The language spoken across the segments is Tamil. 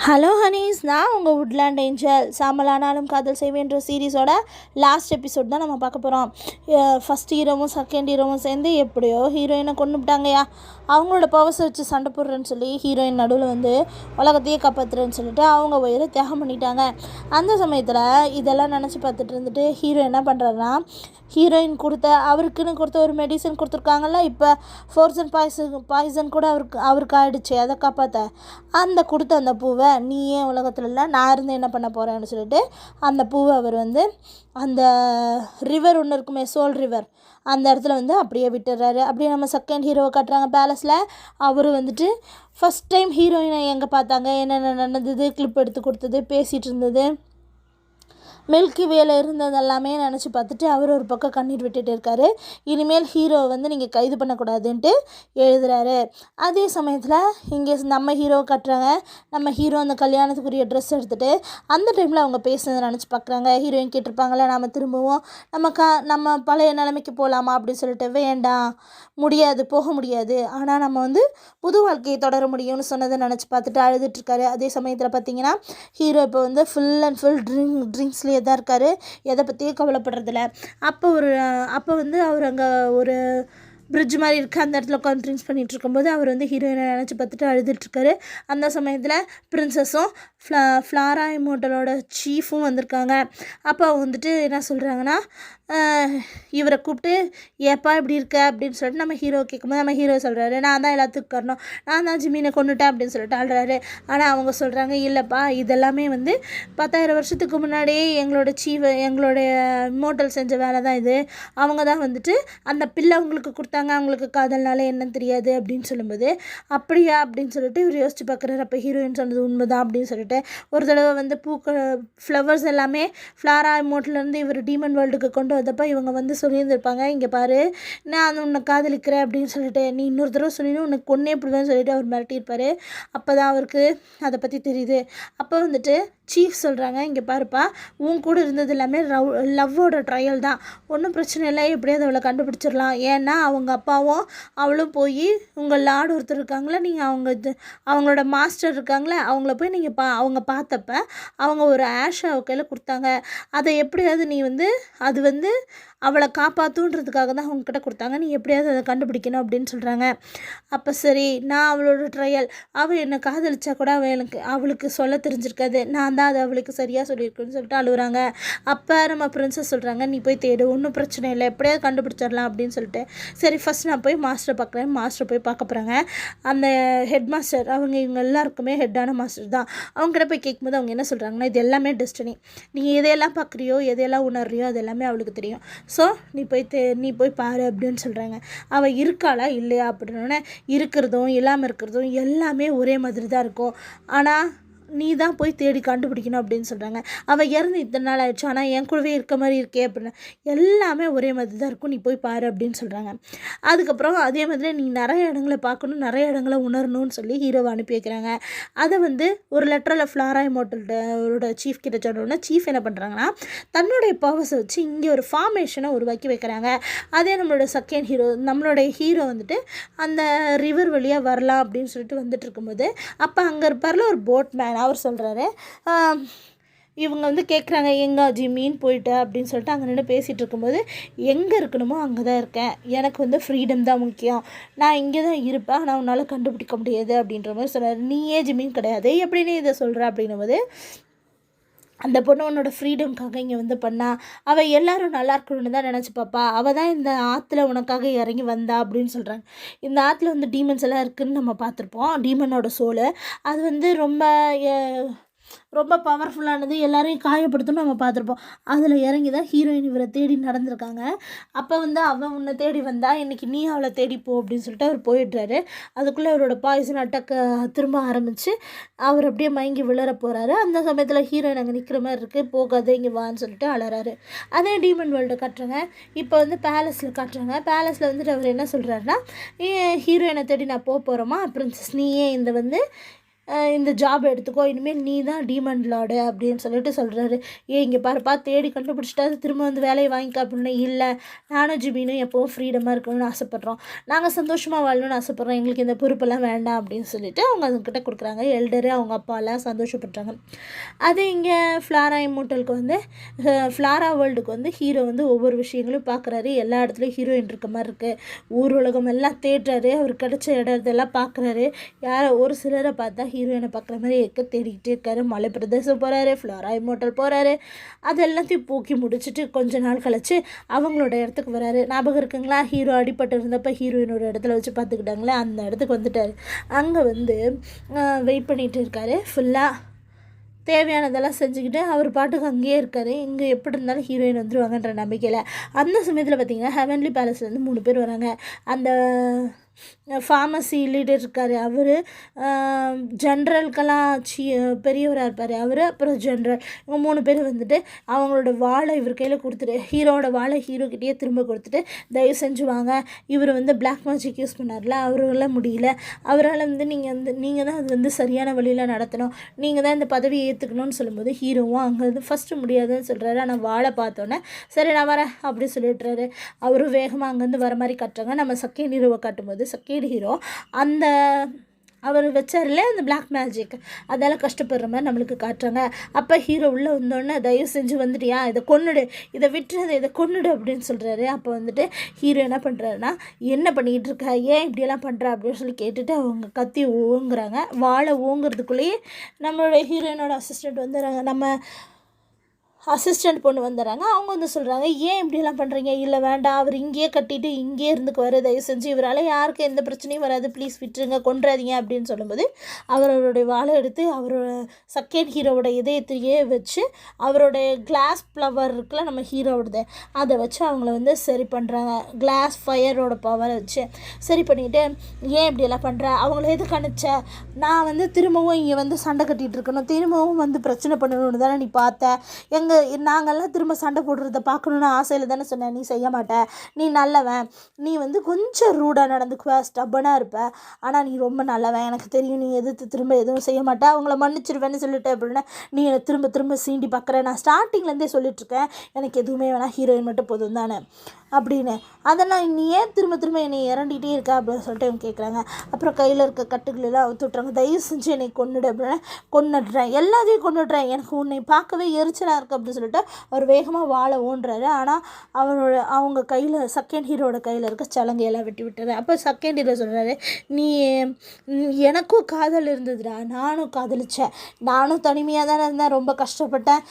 ஹலோ ஹனீஸ், நான் உங்கள் வுட்லேண்ட் ஏஞ்சல். சாமலானாலும் காதல் செய்வேன்ற சீரீஸோட லாஸ்ட் எபிசோட் தான் நம்ம பார்க்க போகிறோம். ஃபஸ்ட் ஹீரோவும் செகண்ட் ஹீரோவும் சேர்ந்து எப்படியோ ஹீரோயினை கொண்டுவிட்டாங்கயா. அவங்களோட பவர்ஸை வச்சு சண்டை போடுறேன்னு சொல்லி ஹீரோயின் நடுவில் வந்து உலகத்தையே காப்பாற்றுறேன்னு சொல்லிட்டு அவங்க உயிரை தியாகம் பண்ணிட்டாங்க. அந்த சமயத்தில் இதெல்லாம் நினச்சி பார்த்துட்டு இருந்துட்டு ஹீரோ என்ன பண்ணுறாருன்னா, ஹீரோயின் அவருக்குன்னு கொடுத்த ஒரு மெடிசன் கொடுத்துருக்காங்கல்ல, இப்போ ஃபோர்சன் பாய்சன் கூட அவருக்கு ஆகிடுச்சு. அதை காப்பாற்ற அந்த பூவை நீ ஏன் உலகத்தில் இல்லை, நான் இருந்து என்ன பண்ண போகிறேன்னு சொல்லிட்டு அந்த பூவை அவர் வந்து அந்த ரிவர் ஒன்று இருக்குமே, சோல் ரிவர், அந்த இடத்துல வந்து அப்படியே விட்டுறாரு. அப்படியே நம்ம செகண்ட் ஹீரோவை காட்டுறாங்க பேலஸில். அவர் வந்துட்டு ஃபஸ்ட் டைம் ஹீரோயினை எங்கே பார்த்தாங்க, என்னென்ன நடந்தது, கிளிப் எடுத்து கொடுத்தது, பேசிகிட்டு இருந்தது, மில்கி வேல இருந்தது எல்லாமே நினச்சி பார்த்துட்டு அவர் ஒரு பக்கம் கண்ணீர் விட்டுட்டு இருக்காரு. இனிமேல் ஹீரோவை வந்து நீங்கள் கைது பண்ணக்கூடாதுன்ட்டு எழுதுகிறாரு. அதே சமயத்தில் இங்கே நம்ம ஹீரோவை காட்டுறாங்க. நம்ம ஹீரோ அந்த கல்யாணத்துக்குரிய ட்ரெஸ் எடுத்துகிட்டு அந்த டைமில் அவங்க பேசுனதை நினச்சி பார்க்குறாங்க. ஹீரோயின் கேட்டிருப்பாங்களே, நாம் திரும்பவும் நம்ம பழைய நிலைமைக்கு போகலாமா அப்படின்னு சொல்லிட்டு, வேண்டாம், முடியாது, போக முடியாது, ஆனால் நம்ம வந்து புது வாழ்க்கையை தொடர முடியும்னு சொன்னதை நினச்சி பார்த்துட்டு அழுதுட்டுருக்காரு. அதே சமயத்தில் பார்த்தீங்கன்னா ஹீரோ இப்போ வந்து ஃபுல் அண்ட் ஃபுல் ட்ரிங்க்ஸ்லேயே தான் இருக்கார். எதை பற்றியும் கவலைப்படுறதில்ல. அப்போ வந்து அவர் அங்கே ஒரு பிரிட்ஜ் மாதிரி இருக்குது, அந்த இடத்துல உட்காந்து ட்ரிங்க்ஸ் பண்ணிகிட்டு இருக்கும்போது அவர் வந்து ஹீரோயினை நினச்சி பார்த்துட்டு அழுதுட்டுருக்காரு. அந்த சமயத்தில் பிரின்சஸும் ஃப்ளாரா இமோட்டலோட சீஃபும் வந்திருக்காங்க. அப்போ வந்துட்டு என்ன சொல்கிறாங்கன்னா, இவரை கூப்பிட்டு ஏப்பா இப்படி இருக்க அப்படின்னு சொல்லிட்டு நம்ம ஹீரோ கேட்கும்போது நம்ம ஹீரோ சொல்கிறாரு, நான் தான் எல்லாத்துக்கும் காரணம், நான் தான் ஜிமீனை கொண்டுட்டேன் அப்படின்னு சொல்லிட்டு ஆள்றாரு. ஆனால் அவங்க சொல்கிறாங்க, இல்லைப்பா, இதெல்லாமே வந்து 10,000 வருஷத்துக்கு முன்னாடியே எங்களுடைய இமோட்டல் செஞ்ச வேலை தான் இது. அவங்க தான் வந்துட்டு அந்த பிள்ளை அவங்களுக்கு கொடுத்தாங்க, அவங்களுக்கு காதல்னால என்னன்னு தெரியாது அப்படின்னு சொல்லும்போது, அப்படியா அப்படின்னு சொல்லிட்டு இவர் யோசிச்சு பார்க்குறாரு. அப்போ ஹீரோயின் சொன்னது உண்மைதான் அப்படின்னு சொல்லிட்டு ஒரு தடவை வந்து ஃப்ளவர்ஸ் எல்லாமே ஃப்ளாரா இமோட்டலேருந்து இவர் டீமன் வேர்ல்டுக்கு கொண்டு வந்தப்போ இவங்க வந்து சொல்லியிருந்திருப்பாங்க, இங்கே பாரு, நான் உன்னை காதலிக்கிறேன் அப்படின்னு சொல்லிட்டு, நீ இன்னொரு தடவை சொன்னீன்னு உனக்கு கொன்னே பிடிவேன்னு சொல்லிட்டு அவர் மிரட்டியிருப்பார். அப்போ தான் அவருக்கு அதை பற்றி தெரியுது. அப்போ வந்துட்டு சீஃப் சொல்கிறாங்க, இங்கே பாருப்பா, உன் கூட இருந்தது எல்லாமே லவ்வோட ட்ரையல் தான், ஒன்றும் பிரச்சனை இல்லை, எப்படியாவது அவளை கண்டுபிடிச்சிடலாம். ஏன்னா அவங்க அப்பாவும் அவளும் போய் உங்கள் லார்டு ஒருத்தர் இருக்காங்களே, நீங்கள் அவங்களோட மாஸ்டர் இருக்காங்களே, அவங்கள போய் நீங்கள் அவங்க பார்த்தப்ப அவங்க ஒரு ஆஷை கையில் கொடுத்தாங்க. அதை எப்படியாவது நீ வந்து அது வந்து அவளை காப்பாற்றுன்றதுக்காக தான் அவங்கக்கிட்ட கொடுத்தாங்க, நீ எப்படியாவது அதை கண்டுபிடிக்கணும் அப்படின்னு சொல்கிறாங்க. அப்போ சரி, நான் அவளோட ட்ரையல், அவள் என்னை காதலிச்சா கூட அவளுக்கு சொல்ல தெரிஞ்சிருக்காது, நான் தான் அதை அவளுக்கு சரியாக சொல்லியிருக்குன்னு சொல்லிட்டு அழுகுறாங்க. அப்போ நம்ம பிரின்சஸ் சொல்கிறாங்க, நீ போய் தேடு, ஒன்றும் பிரச்சனை இல்லை, எப்படியாவது கண்டுபிடிச்சிடலாம் அப்படின்னு சொல்லிட்டு, சரி ஃபஸ்ட் நான் போய் மாஸ்டரை பார்க்குறேன். மாஸ்டர் போய் பார்க்க போகிறாங்க. அந்த ஹெட் மாஸ்டர், இவங்க எல்லாருக்குமே ஹெட்டான மாஸ்டர் தான். அவங்ககிட்ட போய் கேட்கும்போது அவங்க என்ன சொல்கிறாங்கன்னா, இது எல்லாமே டெஸ்டினி, நீ எதையெல்லாம் பார்க்குறியோ, எதையெல்லாம் உணர்றியோ, அது எல்லாமே அவளுக்கு தெரியும். ஸோ நீ போய் பாரு அப்படின்னு சொல்கிறாங்க. அவள் இருக்காளா இல்லையா அப்படின்னோடனே, இருக்கிறதும் இல்லாமல் இருக்கிறதும் எல்லாமே ஒரே மாதிரி தான் இருக்கும், ஆனால் நீ தான் போய் தேடி கண்டுபிடிக்கணும் அப்படின்னு சொல்கிறாங்க. அவள் இறந்து இத்தனை நாள் ஆயிடுச்சு, ஆனால் என் கூடவே இருக்க மாதிரி இருக்கே அப்படின்னு, எல்லாமே ஒரே மாதிரி தான் இருக்கும், நீ போய் பாரு அப்படின்னு சொல்கிறாங்க. அதுக்கப்புறம் அதே மாதிரி நீ நிறைய இடங்களை பார்க்கணும், நிறைய இடங்களை உணரணும்னு சொல்லி ஹீரோவை அனுப்பி வைக்கிறாங்க. அதை வந்து ஒரு லெட்டரில் ஃப்ளாரா இமோட்டலோட சீஃப் கிட்ட சொன்னோன்னா, சீஃப் என்ன பண்ணுறாங்கன்னா, தன்னுடைய பவர்ஸை வச்சு இங்கே ஒரு ஃபார்மேஷனை உருவாக்கி வைக்கிறாங்க. அதே நம்மளுடைய ஹீரோ வந்துட்டு அந்த ரிவர் வழியாக வரலாம் அப்படின்னு சொல்லிட்டு வந்துட்டு இருக்கும்போது, அப்போ அங்கே இருப்பார்ல ஒரு போட்மேன், அவர் சொல்கிறாரு, இவங்க வந்து கேட்குறாங்க, எங்கே ஜிம்மின்னு போயிட்ட அப்படின்னு சொல்லிட்டு அங்கே நின்று பேசிகிட்டு இருக்கும்போது, எங்கே இருக்கணுமோ அங்கே தான் இருக்கேன், எனக்கு வந்து ஃப்ரீடம் தான் முக்கியம், நான் இங்கே தான் இருப்பேன், ஆனால் உன்னால் கண்டுபிடிக்க முடியாது அப்படின்ற மாதிரி சொல்கிறார். நீயே ஜிம்மின் கிடையாது, எப்படின்னு இதை சொல்கிற அப்படின்னும்போது, அந்த பொண்ணு உன்னோட ஃப்ரீடம்காக இங்கே வந்து பண்ணா, அவள் எல்லோரும் நல்லா இருக்கணும்னு தான் நினச்சி பாப்பா, அவள் தான் இந்த ஆற்றுல உனக்காக இறங்கி வந்தா அப்படின்னு சொல்கிறாங்க. இந்த ஆற்றுல வந்து டீமன்ஸ் எல்லாம் இருக்குதுன்னு நம்ம பார்த்துருப்போம். டீமனோட சோலு அது வந்து ரொம்ப பவர்ஃபுல்லானது, எல்லாரையும் காயப்படுத்தணும் நம்ம பார்த்துருப்போம். அதில் இறங்கி தான் ஹீரோயின் இவரை தேடி நடந்திருக்காங்க. அப்போ வந்து அவன் உன்னை தேடி வந்தா, இன்றைக்கி நீ அவளை தேடி போ அப்படின்னு சொல்லிட்டு அவர் போயிடுறாரு. அதுக்குள்ளே அவரோட பாய்சன் அட்டாக்கை திரும்ப ஆரம்பித்து அவர் அப்படியே மயங்கி விழற போகிறாரு. அந்த சமயத்தில் ஹீரோயின் அங்கே நிற்கிற மாதிரி இருக்குது, போகாது இங்கே வான்னு சொல்லிட்டு அலறாரு. அதே டீமன் வேர்ல்டை காட்டுறாங்க. இப்போ வந்து பேலஸில் காட்டுறாங்க. பேலஸில் வந்துட்டு அவர் என்ன சொல்கிறாருன்னா, ஹீரோயினை தேடி நான் போகிறோமா பிரின்சஸ், நீயே இந்த வந்து இந்த ஜாப் எடுத்துக்கோ, இனிமேல் நீ தான் டீமன் லார்டு அப்படின்னு சொல்கிறாரு. இங்கே பாருப்பா தேடி கண்டுபிடிச்சிட்டா திரும்ப வந்து வேலையை வாங்கிக்க அப்படின்னு. இல்லை, நானும் ஜிமினும் எப்போவும் ஃப்ரீடமாக இருக்கணும்னு ஆசைப்பட்றோம், நாங்கள் சந்தோஷமாக வாழணும்னு ஆசைப்பட்றோம், எங்களுக்கு இந்த பொறுப்பெல்லாம் வேண்டாம் அப்படின்னு சொல்லிட்டு அவங்க அதுக்கிட்ட கொடுக்குறாங்க. எல்டரு அவங்க அப்பாலாம் சந்தோஷப்படுறாங்க. அது இங்கே ஃப்ளாரா இம்மோர்டலுக்கு வந்து ஃப்ளாரா வேர்ல்டுக்கு வந்து ஹீரோ வந்து ஒவ்வொரு விஷயங்களும் பார்க்குறாரு. எல்லா இடத்துலையும் ஹீரோயின் இருக்க மாதிரி இருக்குது. ஊர் உலகம் எல்லாம் தேடுறாரு. அவர் கிடச்ச இடத்தெல்லாம் பார்க்குறாரு. யாரை ஒரு சிலரை பார்த்தா ஹீரோயினை பார்க்குற மாதிரி தேடிக்கிட்டே இருக்காரு. மலை பிரதேசம் போகிறாரு, ஃப்ளாரா இம்மோர்டல் போகிறாரு. அது எல்லாத்தையும் பூக்கி முடிச்சுட்டு கொஞ்ச நாள் கழிச்சு அவங்களோட இடத்துக்கு வராரு. ஞாபகம் இருக்குங்களா, ஹீரோ அடிபட்டு இருந்தப்போ ஹீரோயினோட இடத்துல வச்சு பார்த்துக்கிட்டாங்களே, அந்த இடத்துக்கு வந்துட்டார். அங்கே வந்து வெயிட் பண்ணிகிட்டு இருக்காரு. ஃபுல்லாக தேவையானதெல்லாம் செஞ்சுக்கிட்டு அவர் பாட்டுக்கு அங்கேயே இருக்கார். இங்கே எப்படி இருந்தாலும் ஹீரோயின் வந்துடுவாங்கன்ற நம்பிக்கையில். அந்த சமயத்தில் பார்த்திங்கன்னா ஹெவன்லி பேலஸ்லேருந்து 3 பேர் வராங்க. அந்த ஃபார்மசி லீடர் இருக்கார், அவர் ஜென்ரலுக்கெல்லாம் பெரியவராக இருப்பார் அவர், அப்புறம் ஜென்ரல், இவங்க 3 பேர் வந்துட்டு அவங்களோட வாழை இவர் கையில் கொடுத்துட்டு, ஹீரோட வாழை ஹீரோக்கிட்டேயே திரும்ப கொடுத்துட்டு, தயவு செஞ்சு வாங்க, இவர் வந்து பிளாக் மேஜிக் யூஸ் பண்ணார்ல, அவரால் முடியல, அவரால் வந்து நீங்கள் தான் அது வந்து சரியான வழியில் நடத்தணும், நீங்கள் தான் இந்த பதவியை ஏற்றுக்கணும்னு சொல்லும்போது ஹீரோவும் அங்கேருந்து ஃபஸ்ட்டு முடியாதுன்னு சொல்கிறாரு. ஆனால் வாழை பார்த்தோன்னே சரி நான் வரேன் அப்படி சொல்லிட்டுறாரு. அவரும் வேகமாக அங்கேருந்து வர மாதிரி காட்டுறாங்க. நம்ம செகண்ட் ஹீரோவை காட்டும்போது செகண்ட் ஹீரோ அந்த அவர் வச்சார்ல அந்த பிளாக் மேஜிக், அதெல்லாம் கஷ்டப்படுற மாதிரி நம்மளுக்கு காட்டுறாங்க. அப்போ ஹீரோ உள்ளே வந்தோடனே தயவு செஞ்சு வந்துட்டியா, இதை கொன்னுடு, இதை விட்டுறது, இதை கொன்னுடு அப்படின்னு சொல்கிறாரு. அப்போ வந்துட்டு ஹீரோ என்ன பண்ணுறாருன்னா, என்ன பண்ணிக்கிட்டு இருக்கா, ஏன் இப்படியெல்லாம் பண்ணுறா அப்படின்னு சொல்லி கேட்டுட்டு அவங்க கத்தி ஓங்குறாங்க. வாழை ஓங்குறதுக்குள்ளேயே நம்மளோட ஹீரோயினோட அசிஸ்டண்ட் வந்துடுறாங்க. நம்ம அசிஸ்டண்ட் பொண்ணு வந்துடுறாங்க. அவங்க வந்து சொல்கிறாங்க, ஏன் இப்படியெல்லாம் பண்ணுறீங்க, இல்லை வேண்டாம், அவர் இங்கேயே கட்டிட்டு இங்கேயே இருந்துக்குவார், தயவு செஞ்சு இவரால் யாருக்கு எந்த பிரச்சனையும் வராது, ப்ளீஸ் விட்டுருங்க, கொன்றாதீங்க அப்படின்னு சொல்லும்போது அவருடைய வாழை எடுத்து அவரோட செகண்ட் ஹீரோவோட இதயத்தையே வச்சு அவருடைய கிளாஸ் ஃப்ளவர் இருக்குல்ல நம்ம ஹீரோவோடது, அதை வச்சு அவங்கள வந்து சரி பண்ணுறாங்க. கிளாஸ் ஃபயரோட பவரை வச்சு சரி பண்ணிவிட்டு, ஏன் இப்படியெல்லாம் பண்ணுற, அவங்கள எதுக்கு அனுப்பிச்ச, நான் வந்து திரும்பவும் இங்கே வந்து சண்டை கட்டிகிட்டு இருக்கணும், திரும்பவும் வந்து பிரச்சனை பண்ணணும்னு தானே நீ பார்த்த, நாங்கள்லாம் திரும்ப சண்டை போடுறத பார்க்கணுன்னு ஆசையில் தானே சொன்னேன், நீ செய்ய மாட்டேன், நீ நல்லவன், நீ வந்து கொஞ்சம் ரூடாக நடந்துக்குவ, ஸ்டப்பனாக இருப்ப, ஆனால் நீ ரொம்ப நல்லவன், எனக்கு தெரியும், நீ எதிர்த்து திரும்ப எதுவும் செய்ய மாட்டேன், அவங்கள மன்னிச்சிருவேன்னு சொல்லிட்டு அப்படின்னா நீ என்னை திரும்ப திரும்ப சீண்டி பார்க்குற, நான் ஸ்டார்டிங்லேருந்தே சொல்லிட்டுருக்கேன் எனக்கு எதுவுமே வேணாம், ஹீரோயின் மட்டும் போதும் தானே அப்படின்னு, அதெல்லாம் நீ ஏன் திரும்ப திரும்ப என்னை இறண்டிகிட்டே இருக்கா அப்படின்னு சொல்லிட்டு அவங்க கேட்குறாங்க. அப்புறம் கையில் இருக்க கட்டுகளெல்லாம் அவுத்து விட்றாங்க. தயவு செஞ்சு என்னை கொன்னுடு அப்படின்னா, கொன்னுடுறேன், எல்லாத்தையும் கொன்னுடுறேன், எனக்கு உன்னை பார்க்கவே எரிச்சலாக இருக்குது அப்படின்னு சொல்லிட்டு அவர் வேகமாக வாழை ஓன்றாரு. ஆனால் அவங்க கையில் செகண்ட் ஹீரோட கையில் இருக்க சலங்கையெல்லாம் வெட்டி விட்டுறாரு. அப்போ செகண்ட் ஹீரோ சொல்கிறாரு, நீ எனக்கும் காதல் இருந்ததுடா, நானும் காதலிச்சேன், நானும் தனிமையாக தானே இருந்தேன், ரொம்ப கஷ்டப்பட்டேன்,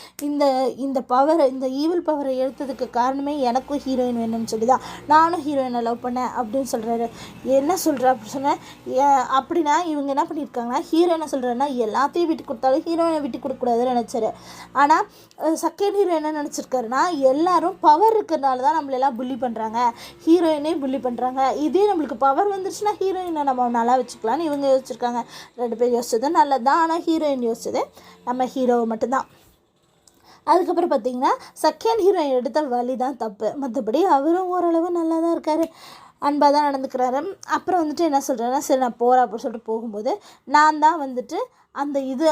இந்த பவர், இந்த ஈவில் பவரை எடுத்ததுக்கு காரணமே எனக்கும் ஹீரோயின் வேணும்னு சொல்லி தான் நானும் ஹீரோயினை லவ் பண்ணேன் அப்படின்னு சொல்கிறாரு. என்ன சொல்கிற அப்படி சொன்னேன். அப்படின்னா இவங்க என்ன பண்ணியிருக்காங்கன்னா, ஹீரோ என்ன சொல்கிறாருன்னா, எல்லாத்தையும் விட்டு கொடுத்தாலும் ஹீரோயினை விட்டு கொடுக்கக்கூடாதுன்னு நினச்சாரு. ஆனால் செகண்ட் ஹீரோ என்ன நினச்சிருக்காருன்னா, எல்லாரும் பவர் இருக்கிறதுனால தான் நம்மளெல்லாம் புள்ளி பண்ணுறாங்க, ஹீரோயினே புள்ளி பண்ணுறாங்க, இதே நம்மளுக்கு பவர் வந்துருச்சுன்னா ஹீரோயினை நம்ம நல்லா வச்சுக்கலான்னு இவங்க யோசிச்சிருக்காங்க. 2 பேர் யோசிச்சது நல்லது தான், ஆனால் ஹீரோயின் யோசிச்சது நம்ம ஹீரோவை மட்டும்தான். அதுக்கப்புறம் பார்த்திங்கன்னா செகண்ட் ஹீரோயின் எடுத்த வழி தான் தப்பு, மற்றபடி அவரும் ஓரளவு நல்லா தான் இருக்கார், அன்பாக தான் நடந்துக்கிறாரு. அப்புறம் வந்துட்டு என்ன சொல்கிறாருன்னா, சரி நான் போகிறேன் அப்படின்னு சொல்லிட்டு போகும்போது, நான் தான் வந்துட்டு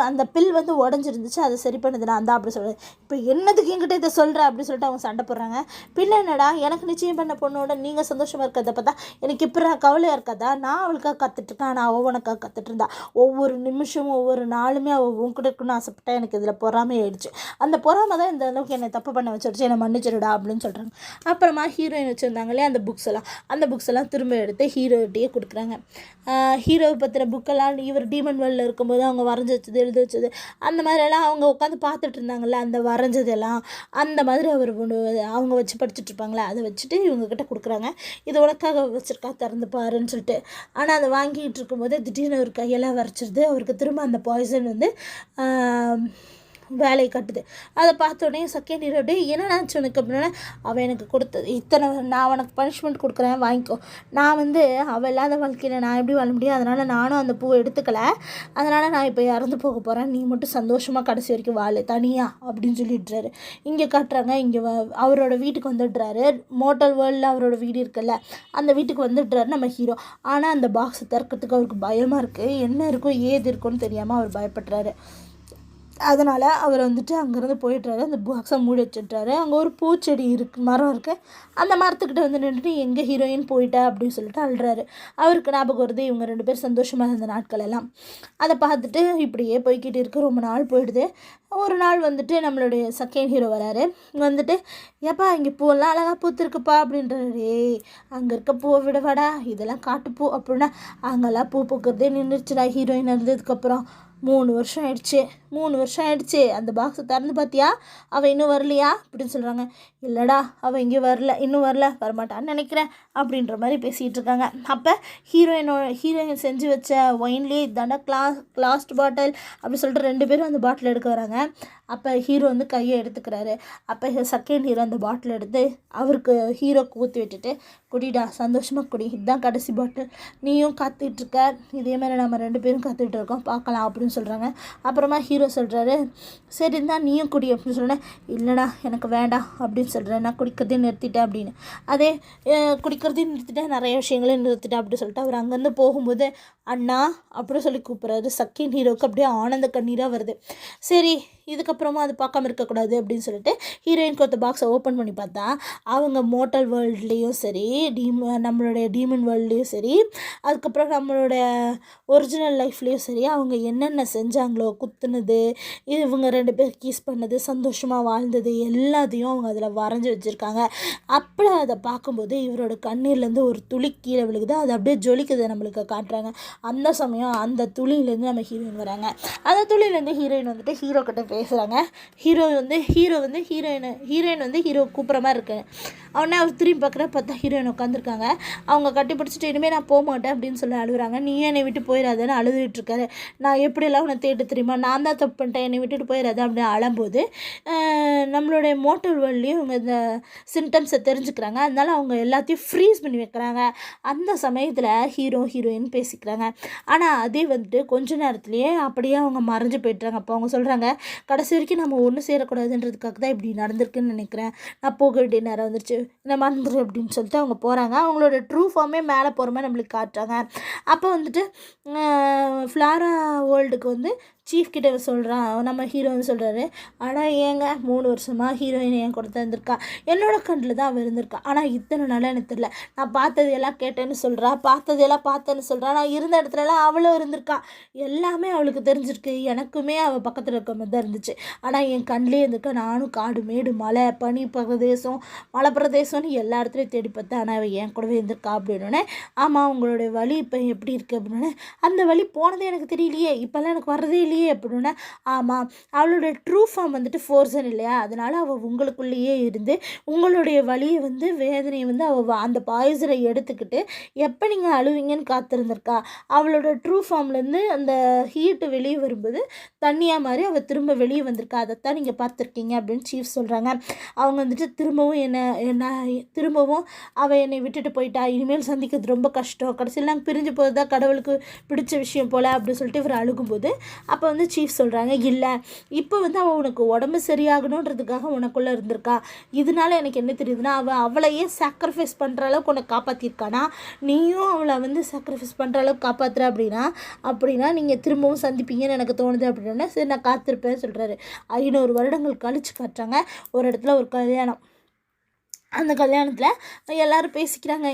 அந்த பில் வந்து உடஞ்சிருந்துச்சு, அதை சரி பண்ணது நான் தான் அப்படி சொல்கிறேன். இப்போ என்னதுக்கு என்கிட்ட இதை சொல்கிறேன் அப்படின்னு சொல்லிட்டு அவங்க சண்டை போடுறாங்க. பின்ன என்னடா, எனக்கு நிச்சயம் பண்ண பொண்ணோட நீங்கள் சந்தோஷமாக இருக்கிறத பார்த்தா எனக்கு இப்போ கவலையாக இருக்காதா, நான் அவளுக்காக கற்றுட்ருக்கேன், நான் அவனுக்காக கற்றுட்ருந்தா, ஒவ்வொரு நிமிஷமும் ஒவ்வொரு நாளுமே அவள் உங்ககிட்ட இருக்குன்னு ஆசைப்பட்டா, எனக்கு இதில் பொறாமை ஆயிடுச்சு, அந்த பொறாமை தான் இந்த அளவுக்கு என்னை தப்பு பண்ண வச்சிருச்சு, என்னை மன்னிச்சிடுடா அப்படின்னு சொல்கிறாங்க. அப்புறமா ஹீரோயின் வச்சுருந்தாங்களே அந்த புக்ஸ் எல்லாம் திரும்ப எடுத்து ஹீரோகிட்டே கொடுக்குறாங்க. ஹீரோவை பற்றின புக்கெல்லாம் இவர் டீமன் வேர்ல்டில் இருக்கும்போது அவங்க வரைஞ்சி வச்சது, எழுதி வச்சது, அந்த மாதிரியெல்லாம் அவங்க உட்காந்து பார்த்துட்டு இருந்தாங்கள்ல, அந்த வரைஞ்சதெல்லாம் அந்த மாதிரி அவங்க வச்சு படிச்சுட்ருப்பாங்களே, அதை வச்சுட்டு இவங்கக்கிட்ட கொடுக்குறாங்க. இது உனக்காக வச்சுருக்கா, திறந்து பாருன்னு சொல்லிட்டு. ஆனால் அதை வாங்கிட்டு இருக்கும்போது திடீர்னு ஒரு கையெல்லாம் வரைச்சிருது. அவருக்கு திரும்ப அந்த பாய்சன் வந்து வேலையை கட்டுது. அதை பார்த்தோன்னே செகண்ட் ஹீரோ டே என்னன்னாச்சு உனக்கு அப்படின்னா, அவள் எனக்கு கொடுத்தது இத்தனை, நான் உனக்கு பனிஷ்மெண்ட் கொடுக்குறேன் வாங்கிக்கோ, நான் வந்து அவள் இல்லாத வாழ்க்கையில் நான் எப்படி வாழ முடியும், அதனால் நானும் அந்த பூவை எடுத்துக்கலை, அதனால் நான் இப்போ இறந்து போக போகிறேன், நீ மட்டும் சந்தோஷமாக கடைசி வரைக்கும் வாழு தனியாக அப்படின்னு சொல்லிடுறாரு. இங்கே காட்டுறாங்க, இங்கே அவரோட வீட்டுக்கு வந்துடுறாரு. மோட்டல் வேர்ல்டில் அவரோட வீடு இருக்குல்ல, அந்த வீட்டுக்கு வந்துடுறாரு நம்ம ஹீரோ. ஆனால் அந்த பாக்ஸை திறக்கிறதுக்கு அவருக்கு பயமாக இருக்குது. என்ன இருக்கும் ஏது இருக்குன்னு தெரியாமல் அவர் பயப்படுறாரு. அதனால் அவர் வந்துட்டு அங்கேருந்து போயிட்டுறாரு. அந்த பாக்ஸை மூடி வச்சுட்றாரு. அங்கே ஒரு பூச்செடி மரம் இருக்குது. அந்த மரத்துக்கிட்ட வந்து நின்றுட்டு எங்கே ஹீரோயின் போயிட்டா அப்படின்னு சொல்லிட்டு அழுறாரு. அவருக்கு ஞாபகம் வருது இவங்க 2 பேர் சந்தோஷமாக இருந்த நாட்கள் எல்லாம். அதை பார்த்துட்டு இப்படியே போய்கிட்டு இருக்கு. ரொம்ப நாள் போயிடுது. ஒரு நாள் வந்துட்டு நம்மளுடைய செகண்ட் ஹீரோ வராரு. வந்துட்டு ஏப்பா இங்கே பூவெல்லாம் அழகாக பூத்துருக்குப்பா அப்படின்றாரு. அங்கே இருக்க பூவை விடவாடா, இதெல்லாம் காட்டுப்பூ அப்படின்னா, அங்கெல்லாம் பூ பூக்கிறதே நின்றுச்சுடா ஹீரோயின் இருந்ததுக்கப்புறம். 3 வருஷம் ஆயிடுச்சு. அந்த பாக்ஸை திறந்து பார்த்தியா, அவள் இன்னும் வரலையா அப்படின்னு சொல்கிறாங்க. இல்லைடா, அவள் இங்கே இன்னும் வரமாட்டான்னு நினைக்கிறேன் அப்படின்ற மாதிரி பேசிகிட்டு இருக்காங்க. அப்போ ஹீரோயின் செஞ்சு வச்ச ஒயின்லேயே இதாண்டா லாஸ்ட் பாட்டில் அப்படி சொல்லிட்டு 2 பேரும் அந்த பாட்டில் எடுக்க வராங்க. அப்போ ஹீரோ வந்து கையை எடுத்துக்கிறாரு. அப்போ செகண்ட் ஹீரோ அந்த பாட்டில் எடுத்து அவருக்கு ஹீரோக்கு ஊற்றி விட்டுட்டு, குடிடா சந்தோஷமாக குடி, இதுதான் கடைசி பாட்டில், நீயும் காத்துட்ருக்க, இதேமாதிரி நம்ம 2 பேரும் காத்துட்டு இருக்கோம், பார்க்கலாம் அப்படின்னு சொல்கிறாங்க. அப்புறமா ஹீரோ சொல்கிறாரு, சரி இருந்தால் நீயும் குடி அப்படின்னு சொல்கிறேன். இல்லைடா எனக்கு வேண்டாம் அப்படின்னு சொல்கிறேன், நான் குடிக்கிறதையும் நிறுத்திட்டேன் அப்படின்னு. அதே குடிக்கிறதையும் நிறுத்திட்டேன், நிறைய விஷயங்களையும் நிறுத்திட்டேன் அப்படின்னு சொல்லிட்டு அவர் அங்கேருந்து போகும்போது அண்ணா அப்படின்னு சொல்லி கூப்பிட்றாரு. செகண்ட் ஹீரோவுக்கு அப்படியே ஆனந்த கண்ணீராக வருது. சரி இதுக்கப்புறமா அது பார்க்காம இருக்கக்கூடாது அப்படின்னு சொல்லிட்டு ஹீரோயினுக்கு ஒருத்த பாக்ஸை ஓப்பன் பண்ணி பார்த்தா அவங்க மோட்டல் வேர்ல்ட்லேயும் சரி, நம்மளுடைய டீமன் வேர்ல்ட்லேயும் சரி, அதுக்கப்புறம் நம்மளோட ஒரிஜினல் லைஃப்லேயும் சரி, அவங்க என்னென்ன செஞ்சாங்களோ, குத்துனது, இவங்க 2 பேர் கீஸ் பண்ணது, சந்தோஷமாக வாழ்ந்தது எல்லாத்தையும் அவங்க அதில் வரைஞ்சி வச்சுருக்காங்க. அப்படி அதை பார்க்கும்போது இவரோட கண்ணீர்லேருந்து ஒரு துளி கீழே விழுகுது. அது அப்படியே ஜொலிக்குது நம்மளுக்கு காட்டுறாங்க. அந்த சமயம் அந்த துளியிலேருந்து நம்ம ஹீரோயின் வராங்க. அந்த துளியிலேருந்து ஹீரோயின் வந்துட்டு ஹீரோ கிட்ட பேசுகிறாங்க. ஹீரோயின் வந்து ஹீரோ கூப்பிட்ற மாதிரி இருக்கு. அவனே அவர் திரும்பி பார்த்தா ஹீரோயின் உட்காந்துருக்காங்க. அவங்க கட்டி பிடிச்சிட்டு இனிமேல் நான் போக மாட்டேன் அப்படின்னு சொல்லி அழுகுறாங்க. நீ என்னை விட்டு போயிடாதேன்னு அழுதுகிட்டு இருக்காரு. நான் எப்படியெல்லாம் உன்னை தேட்டு தெரியுமா, நான் தான் தப்பு பண்ணிட்டேன், என்னை விட்டுட்டு போயிடாது அப்படின்னு அழும்போது நம்மளுடைய மோட்டல் வேர்ல்ட்லேயும் இவங்க இந்த சிம்டம்ஸை தெரிஞ்சுக்கிறாங்க. அதனால அவங்க எல்லாத்தையும் ஃப்ரீஸ் பண்ணி வைக்கிறாங்க. அந்த சமயத்தில் ஹீரோயின் பேசிக்கிறாங்க. ஆனால் அதே வந்துட்டு கொஞ்ச நேரத்துலேயே அப்படியே அவங்க மறைஞ்சு போய்ட்டுறாங்க. அப்போ அவங்க சொல்கிறாங்க, கடைசி வரைக்கும் நம்ம ஒன்றும் சேரக்கூடாதுன்றதுக்காக தான் இப்படி நடந்திருக்குன்னு நினைக்கிறேன், நான் போக வேண்டிய நேரம் வந்துருச்சு, இந்த மறந்துடு அப்படின்னு சொல்லிட்டு அவங்க போகிறாங்க. அவங்களோட ட்ரூ ஃபார்மே மேலே போகிற மாதிரி நம்மளுக்கு காட்டுறாங்க. அப்போ வந்துட்டு ஃப்ளாரா வேர்ல்டுக்கு வந்து சீஃப் கிட்ட சொல்கிறான், நம்ம ஹீரோயின் சொல்கிறாரு, ஆனால் ஏங்க 3 வருஷமாக ஹீரோயின் என் கூட இருந்திருக்கா, என்னோட கண்ணில் தான் அவள் இருந்திருக்கா, ஆனால் இத்தனை நாளாக எனக்கு தெரியல, நான் பார்த்ததையெல்லாம் கேட்டேன்னு சொல்கிறா, பார்த்தேன்னு சொல்கிறா, நான் இருந்த இடத்துலலாம் அவளும் இருந்திருக்கா, எல்லாமே அவளுக்கு தெரிஞ்சிருக்கு, எனக்குமே அவள் பக்கத்தில் இருக்க மாதிரி தான் இருந்துச்சு, ஆனால் என் கண்ணிலே இருந்திருக்கா, நானும் காடு மேடு மலை பனி பிரதேசம் மலை பிரதேசம்னு எல்லா இடத்துலையும் தேடி பார்த்தேன், ஆனால் அவள் என் கூடவே இருந்திருக்கா அப்படின்னோடனே, ஆமாம் உங்களுடைய வலி இப்போ எப்படி இருக்குது அப்படின்னே, அந்த வலி போனதே எனக்கு தெரியலையே, இப்போல்லாம் எனக்கு வர்றதே இல்லையே அப்படின்னா, ஆமாம் அவளோட ட்ரூ ஃபார்ம் வந்துட்டு ஃபோர்சன் இல்லையா, அதனால் அவள் உங்களுக்குள்ளேயே இருந்து உங்களுடைய வலியை வந்து வேதனையை வந்து அவள் அந்த பாய்சனை எடுத்துக்கிட்டு எப்போ நீங்கள் அழுவீங்கன்னு காத்திருந்திருக்கா, அவளோட ட்ரூ ஃபார்ம்லேருந்து அந்த ஹீட்டு வெளியே வரும்போது தண்ணியாக மாதிரி அவள் திரும்ப வெளியே வந்திருக்கா, அதைத்தான் நீங்கள் பார்த்துருக்கீங்க அப்படின்னு சீஃப் சொல்கிறாங்க. அவங்க வந்துட்டு திரும்பவும் அவள் என்னை விட்டுட்டு போயிட்டா, இனிமேல் சந்திக்கிறது ரொம்ப கஷ்டம், கடைசியில் நாங்கள் பிரிஞ்சு போகிறது தான் கடவுளுக்கு பிடிச்ச விஷயம் போல் அப்படின்னு சொல்லிட்டு இவர் அழுகும்போது அப்போ வந்து சீஃப் சொல்கிறாங்க, இல்லை இப்போ வந்து அவள் உனக்கு உடம்பு சரியாகணுன்றதுக்காக உனக்குள்ளே இருந்திருக்கா, இதனால எனக்கு என்ன தெரியுதுன்னா அவளையே சாக்ரிஃபைஸ் பண்ணுற அளவுக்கு உனக்கு காப்பாற்றிருக்கானா, நீயும் அவளை வந்து சாக்ரிஃபைஸ் பண்ணுற அளவுக்கு காப்பாற்றுற அப்படின்னா நீங்கள் திரும்பவும் சந்திப்பீங்கன்னு எனக்கு தோணுது அப்படின்னா, சரி நான் காத்திருப்பேன்னு சொல்கிறாரு. 500 வருடங்கள் கழிச்சு காட்டுறாங்க. ஒரு இடத்துல ஒரு கல்யாணம். அந்த கல்யாணத்தில் எல்லோரும் பேசிக்கிறாங்க.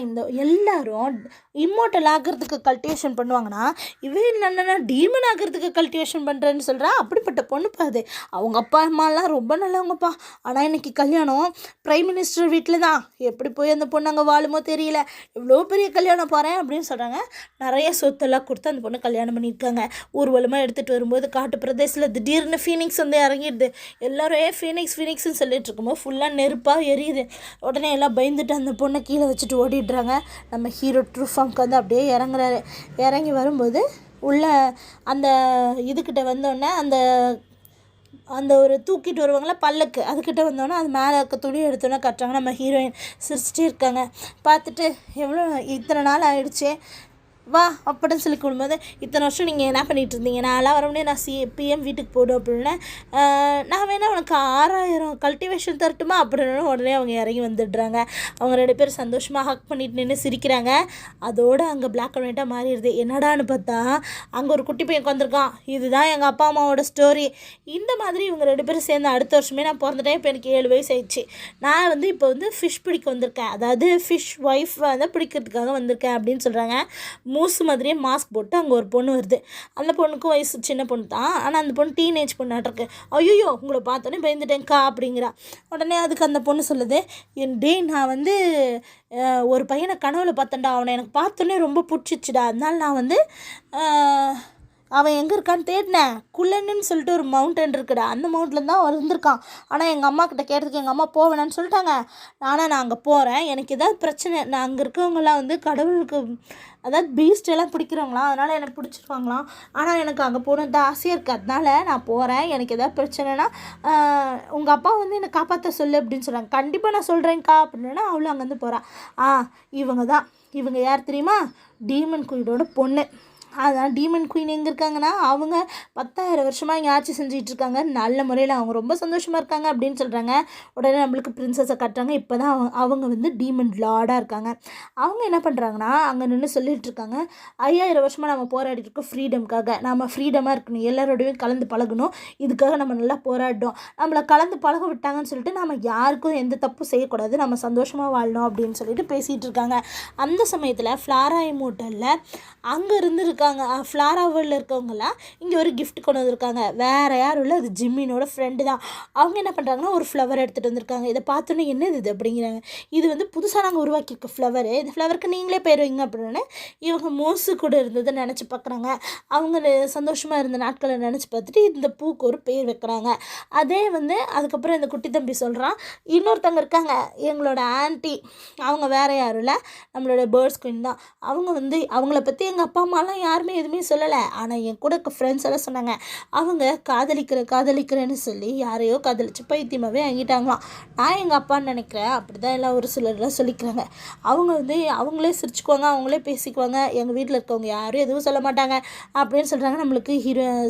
எல்லோரும் இம்மோட்டல் ஆகிறதுக்கு கல்டிவேஷன் பண்ணுவாங்கன்னா, இவன் என்னென்னா டீமன் ஆகிறதுக்கு கல்டிவேஷன் பண்ணுறேன்னு சொல்கிறா. அப்படிப்பட்ட பொண்ணு பாது, அவங்க அப்பா அம்மாலாம் ரொம்ப நல்லவங்கப்பா, ஆனால் இன்றைக்கி கல்யாணம் பிரைம் மினிஸ்டர் வீட்டில் தான், எப்படி போய் அந்த பொண்ணு அங்கே வாழுமோ தெரியல, இவ்வளோ பெரிய கல்யாணம் போகிறேன் அப்படின்னு சொல்கிறாங்க. நிறைய சொத்தெல்லாம் கொடுத்து அந்த பொண்ணு கல்யாணம் பண்ணியிருக்காங்க. ஊர்வலமாக எடுத்துகிட்டு வரும்போது காட்டு பிரதேசத்தில் திடீர்னு ஃபீனிக்ஸ் வந்து இறங்கிடுது. எல்லோரும் ஃபீனிக்ஸ்ன்னு சொல்லிட்டு இருக்கும்போது ஃபுல்லாக நெருப்பாக எரியுது. உடனே எல்லாம் பயந்துட்டு அந்த பொண்ணை கீழே வச்சுட்டு ஓடிடுறாங்க. நம்ம ஹீரோ ட்ரூ ஃபார்முக்கு வந்து அப்படியே இறங்கி வரும்போது உள்ள அந்த இதுக்கிட்ட வந்தோடனே அந்த அந்த ஒரு தூக்கிட்டு வருவாங்களா பல்லுக்கு, அதுக்கிட்ட வந்தோன்னே அது மேலே இருக்க துணி எடுத்தோன்னே கட்டுறாங்க. நம்ம ஹீரோயின் சிரிச்சிட்டே இருக்காங்க. பார்த்துட்டு எவ்வளோ இத்தனை நாள் ஆகிடுச்சே வா அப்படின்னு சொல்லி கூடும்போது, இத்தனை வருஷம் நீங்கள் என்ன பண்ணிகிட்டு இருந்தீங்க, நான்லாம் வர முடியாது, நான் பிஎம் வீட்டுக்கு போய்டும் அப்படின்னு, நான் வேணால் உனக்கு 6000 கல்டிவேஷன் தரட்டுமா அப்படின்னு உடனே அவங்க இறங்கி வந்துடுறாங்க. அவங்க 2 பேரும் சந்தோஷமாக ஹக் பண்ணிட்டு நின்று சிரிக்கிறாங்க. அதோடு அங்கே பிளாக் அண்ட் ஒயிட்டாக மாறிடுது. என்னடான்னு பார்த்தா அங்கே ஒரு குட்டி பையன் உட்காந்துருக்கான். இதுதான் எங்கள் அப்பா அம்மாவோட ஸ்டோரி. இந்த மாதிரி இவங்க 2 பேரும் சேர்ந்து அடுத்த வருஷமே நான் பிறந்துட்டேன். இப்போ எனக்கு 7 வயசு ஆயிடுச்சு. நான் இப்போ ஃபிஷ் பிடிக்க வந்திருக்கேன், அதாவது ஃபிஷ் ஒய்ஃப் பிடிக்கிறதுக்காக வந்திருக்கேன் அப்படின்னு சொல்கிறாங்க. மூசு மாதிரியே மாஸ்க் போட்டு அங்கே ஒரு பொண்ணு வருது. அந்த பொண்ணுக்கும் வயசு சின்ன பொண்ணு தான், ஆனால் அந்த பொண்ணு டீனேஜ் பொண்ணாட்டிருக்கு. ஐயோ உங்களை பார்த்தோன்னே பயந்துட்டேன்க்கா அப்படிங்கிறா. உடனே அதுக்கு அந்த பொண்ணு சொல்லுது, நான் ஒரு பையனை கனவுல பார்த்தேன்டா, அவனை எனக்கு பார்த்தோன்னே ரொம்ப பிடிச்சிச்சுடா, அதனால நான் அவன் எங்கே இருக்கான்னு தேடினேன். குள்ளன்னு சொல்லிட்டு ஒரு மவுண்டன் இருக்குடா, அந்த மவுண்டன் தான் வந்திருக்கான். ஆனால் எங்கள் அம்மா கிட்ட கேட்டதுக்கு எங்கள் அம்மா போவேணான்னு சொல்லிட்டாங்க. ஆனால் நான் அங்கே போகிறேன், எனக்கு ஏதாவது பிரச்சனை, நான் அங்கே இருக்கவங்களாம் கடவுளுக்கு அதாவது பீஸ்ட் எல்லாம் பிடிக்கிறவங்களாம், அதனால் எனக்கு பிடிச்சிருவாங்களாம். ஆனால் எனக்கு அங்கே போகணுன்னு ஆசையாக இருக்குது, அதனால நான் போகிறேன். எனக்கு எதாவது பிரச்சனைனா உங்கள் அப்பா என்னை காப்பாற்ற சொல்லு அப்படின்னு சொல்கிறாங்க. கண்டிப்பாக நான் சொல்கிறேன்க்கா அப்படின்னா அவளும் அங்கேருந்து போகிறான். இவங்க யார் தெரியுமா, டீமன் குயினோட பொண்ணு. அதான் டீமன் குயின் எங்கே இருக்காங்கன்னா, அவங்க 10,000 வருஷமாக இங்கே ஆட்சி செஞ்சுட்டு இருக்காங்க. நல்ல முறையில் அவங்க ரொம்ப சந்தோஷமாக இருக்காங்க அப்படின்னு சொல்கிறாங்க. உடனே நம்மளுக்கு பிரின்சஸை கட்டுறாங்க. இப்போ தான் அவங்க டீமன் லார்டாக இருக்காங்க. அவங்க என்ன பண்ணுறாங்கன்னா, அங்கே நின்று சொல்லிகிட்டு இருக்காங்க, 5000 வருஷமாக நம்ம போராடிட்டு இருக்கோம் ஃப்ரீடம்காக. நம்ம ஃப்ரீடமாக இருக்கணும், எல்லாரோடையும் கலந்து பழகணும், இதுக்காக நம்ம நல்லா போராடிட்டோம். நம்மளை கலந்து பழக விட்டாங்கன்னு சொல்லிட்டு நம்ம யாருக்கும் எந்த தப்பும் செய்யக்கூடாது, நம்ம சந்தோஷமாக வாழணும் அப்படின்னு சொல்லிட்டு பேசிகிட்டு இருக்காங்க. அந்த சமயத்தில் ஃப்ளாரா இம்மோர்டலில் அங்கே இருந்துருக்காங்க ஃப்ளாரா வேர்ல்டில் இருக்கவங்களாம் இங்கே ஒரு கிஃப்ட் கொண்டு வந்திருக்காங்க. வேறு யாரும் இல்லை, அது ஜிம்மினோட ஃப்ரெண்டு தான். அவங்க என்ன பண்ணுறாங்கன்னா, ஒரு ஃப்ளவர் எடுத்துகிட்டு வந்திருக்காங்க. இதை பார்த்தோன்னே என்னது இது அப்படிங்கிறாங்க. இது புதுசாக நாங்கள் உருவாக்கியிருக்க ஃப்ளவரு, இந்த ஃப்ளவருக்கு நீங்களே பேர் வைங்க அப்படின்னு இவங்க மோசு கூட இருந்ததை நினச்சி பார்க்குறாங்க. அவங்க சந்தோஷமாக இருந்த நாட்களை நினச்சி பார்த்துட்டு இந்த பூக்கு ஒரு பேர் வைக்கிறாங்க. அதே அதுக்கப்புறம் இந்த குட்டி தம்பி சொல்கிறான், இன்னொருத்தவங்க இருக்காங்க எங்களோட ஆன்ட்டி, அவங்க வேறு யாரும் இல்லை, நம்மளோட பேர்ட்ஸ் குயின் தான். அவங்க அவங்கள பற்றி எங்கள் அப்பா அம்மாலாம் யாருமே எதுவுமே சொல்லலை, ஆனால் என் கூட ஃப்ரெண்ட்ஸ் எல்லாம் சொன்னாங்க, அவங்க காதலிக்கிறேன்னு சொல்லி யாரையோ காதலிச்சு பைத்தியமாகவே வாங்கிட்டாங்களாம். நான் எங்கள் அப்பான்னு நினைக்கிறேன், அப்படி தான் எல்லாம் ஒரு சிலர்லாம் சொல்லிக்கிறாங்க. அவங்க அவங்களே சிரிச்சுக்குவாங்க, அவங்களே பேசிக்குவாங்க, எங்கள் வீட்டில் இருக்கவங்க யாரும் எதுவும் சொல்ல மாட்டாங்க அப்படின்னு சொல்கிறாங்க. நம்மளுக்கு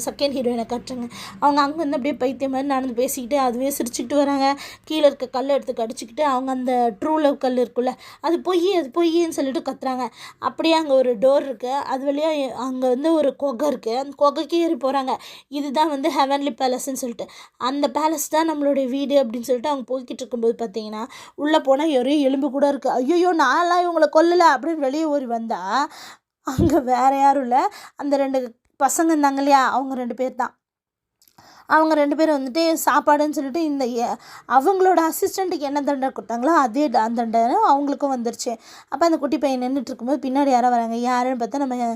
செகண்ட் ஹீரோயினை காட்டுறாங்க. அவங்க அங்கேருந்து அப்படியே பைத்தியம் மாதிரி நடந்து பேசிக்கிட்டு அதுவே சிரிச்சுக்கிட்டு வராங்க. கீழே இருக்க கல்லை எடுத்து கடிச்சிக்கிட்டு அவங்க அந்த ட்ரூ லவ் கல் இருக்குல்ல, அது பொய்ன்னு சொல்லிட்டு கத்துறாங்க. அப்படியே அங்கே ஒரு டோர் இருக்குது, அது வழியாக அங்கே ஒரு குகை இருக்குது, அந்த குகைக்கு ஏறி போகிறாங்க. இதுதான் ஹெவன்லி பேலஸ்ன்னு சொல்லிட்டு, அந்த பேலஸ் தான் நம்மளுடைய வீடு அப்படின்னு சொல்லிட்டு அவங்க போய்கிட்டு இருக்கும்போது பார்த்தீங்கன்னா, உள்ளே போனால் ஒரே எலும்பு கூட இருக்குது. ஐயோ நான்லாம் இவங்களை கொல்லலை அப்படின்னு வெளியே ஓடி வந்தால் அங்கே வேறு யாரும் இல்லை, அந்த 2 பசங்க இருந்தாங்க இல்லையா, அவங்க 2 பேர் தான். அவங்க 2 பேரும் சாப்பாடுன்னு சொல்லிட்டு அவங்களோட அசிஸ்டண்ட்டுக்கு என்ன தண்டனை கொடுத்தாங்களோ அதே தண்டனை அவங்களுக்கும் வந்துருச்சு. அப்போ அந்த குட்டி பையன் நின்றுட்டு இருக்கும்போது பின்னாடி யாரோ வராங்க. யாருன்னு பார்த்தா நம்ம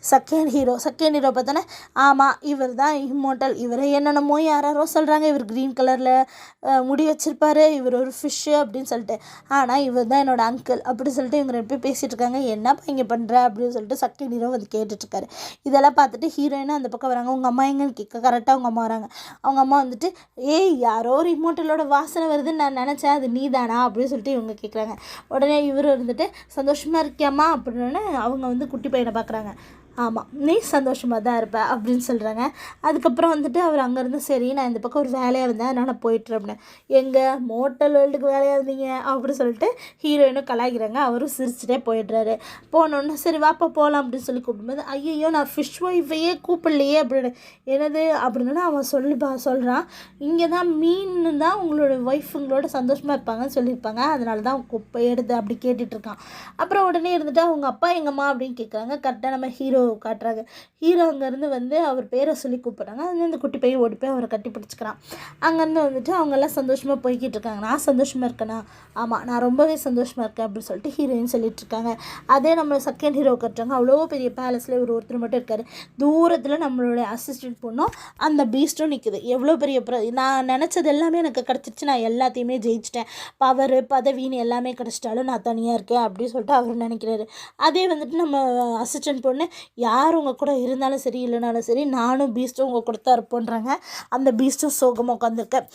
செகண்ட் ஹீரோ பார்த்தோன்னே, ஆமாம் இவர் தான் இம்மோர்டல், இவரை என்னென்னமோ யாரோ சொல்கிறாங்க, இவர் க்ரீன் கலரில் முடி வச்சுருப்பாரு, இவர் ஒரு ஃபிஷ்ஷு அப்படின்னு சொல்லிட்டு, ஆனால் இவர் தான் என்னோடய அங்கிள் அப்படி சொல்லிட்டு இவங்க 2 பேர் பேசிகிட்டு இருக்காங்க. என்னப்பா இங்கே பண்ணுற அப்படின்னு சொல்லிட்டு செகண்ட் ஹீரோ கேட்டுட்ருக்காரு. இதெல்லாம் பார்த்துட்டு ஹீரோயினும் அந்த பக்கம் வராங்க. உங்கள் அம்மா எங்கன்னு கேட்க கரெக்டாக அவங்க அம்மா வராங்க. அவங்க அம்மா யாரோ ஒரு இம்மோர்டலோட வாசனை வருதுன்னு நான் நினச்சேன், அது நீ தானா அப்படின்னு சொல்லிட்டு இவங்க கேட்குறாங்க. உடனே இவர் சந்தோஷமாக இருக்கியாம்மா அப்படின்னு அவங்க குட்டி பையனை பார்க்குறாங்க. ஆமாம் நீ சந்தோஷமாக தான் இருப்ப அப்படின்னு சொல்கிறாங்க. அதுக்கப்புறம் அவர் அங்கேருந்து சரி நான் இந்த பக்கம் ஒரு வேலையாக இருந்தேன், அதனால் நான் போயிட்டுறேன் அப்படின்னு. எங்கள் மோட்டல் வேர்ல்டுக்கு வேலையாக இருந்தீங்க அப்படின்னு சொல்லிட்டு ஹீரோயினும் கலாய்க்கிறாங்க. அவரும் சிரிச்சுட்டே போயிடுறாரு. போனோன்னு சரி வாப்பா போகலாம் அப்படின்னு சொல்லி கூப்பிடும்போது, ஐயோ நான் ஃபிஷ் ஒய்ஃபையே கூப்பிடலையே அப்படின்னு. என்னது அப்படின்னா அவன் சொல்கிறான், இங்கே தான் மீன் தான் உங்களோட ஒய்ஃபுங்களோட சந்தோஷமாக இருப்பாங்கன்னு சொல்லியிருப்பாங்க, அதனால தான் குப்பை எடுத்து அப்படி கேட்டுட்ருக்கான். அப்புறம் உடனே அவங்க அப்பா எங்கம்மா அப்படின்னு கேட்குறாங்க. கரெக்டாக நம்ம ஹீரோ காட்டுறாங்க. ஹீரோ அங்கேருந்து அவர் பேரை சொல்லி கூப்பிட்றாங்க. அந்த குட்டி பையன் ஓடி போய் அவரை கட்டி பிடிச்சிக்கிறான். அங்கேருந்து அவங்கெல்லாம் சந்தோஷமாக போய்கிட்டு இருக்காங்க. நான் சந்தோஷமாக இருக்கேனா, ஆமாம் நான் ரொம்பவே சந்தோஷமாக இருக்கேன் அப்படின்னு சொல்லிட்டு ஹீரோயின் சொல்லிட்டுருக்காங்க. அதே நம்ம செகண்ட் ஹீரோ கட்டுறாங்க. அவ்வளோ பெரிய பேலஸில் ஒருத்தர் மட்டும் இருக்கார். தூரத்தில் நம்மளுடைய அசிஸ்டன்ட் பொண்ணும் அந்த பீஸ்ட்டும் நிற்குது. எவ்வளோ பெரிய நான் நினச்சது எல்லாமே எனக்கு கிடச்சிருச்சு, நான் எல்லாத்தையுமே ஜெயிச்சிட்டேன், பவர் பதவின்னு எல்லாமே கிடச்சிட்டாலும் நான் தனியாக இருக்கேன் அப்படின்னு சொல்லிட்டு அவர் நினைக்கிறாரு. அதே நம்ம அசிஸ்டன்ட் பொண்ணு யார் உங்கள் கூட இருந்தாலும் சரி இல்லைனாலும் சரி நானும் பீஸ்ட்டும் உங்கள் கூட தான் இருப்போன்றாங்க. அந்த பீஸ்ட்டும் சோகமாக உட்காந்துருக்கேன்.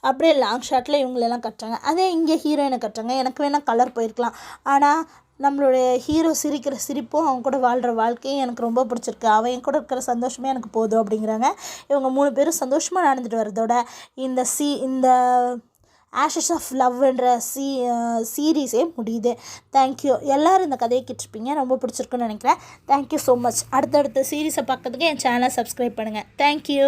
அப்படியே லாங் ஷாட்டில் இவங்களெல்லாம் கட்டுறாங்க. அதே இங்கே ஹீரோயினை கட்டுறாங்க. எனக்கு வேணால் கலர் போயிருக்கலாம், ஆனால் நம்மளுடைய ஹீரோ சிரிக்கிற சிரிப்பும் அவங்க கூட வாழ்கிற வாழ்க்கையும் எனக்கு ரொம்ப பிடிச்சிருக்கு. அவன் என் கூட இருக்கிற சந்தோஷமே எனக்கு போதும் அப்படிங்கிறாங்க. இவங்க 3 பேரும் சந்தோஷமாக நடந்துட்டு வரதோட இந்த ஆஷஸ் ஆஃப் லவ்ன்ற சீரீஸே முடியுது. தேங்க்யூ. எல்லோரும் இந்த கதையை கேட்டிருப்பீங்க, ரொம்ப பிடிச்சிருக்குன்னு நினைக்கிறேன். Thank you so much. அடுத்தடுத்த சீரீஸை பார்க்கறதுக்கு என் சேனலை சப்ஸ்கிரைப் பண்ணுங்கள். தேங்க்யூ.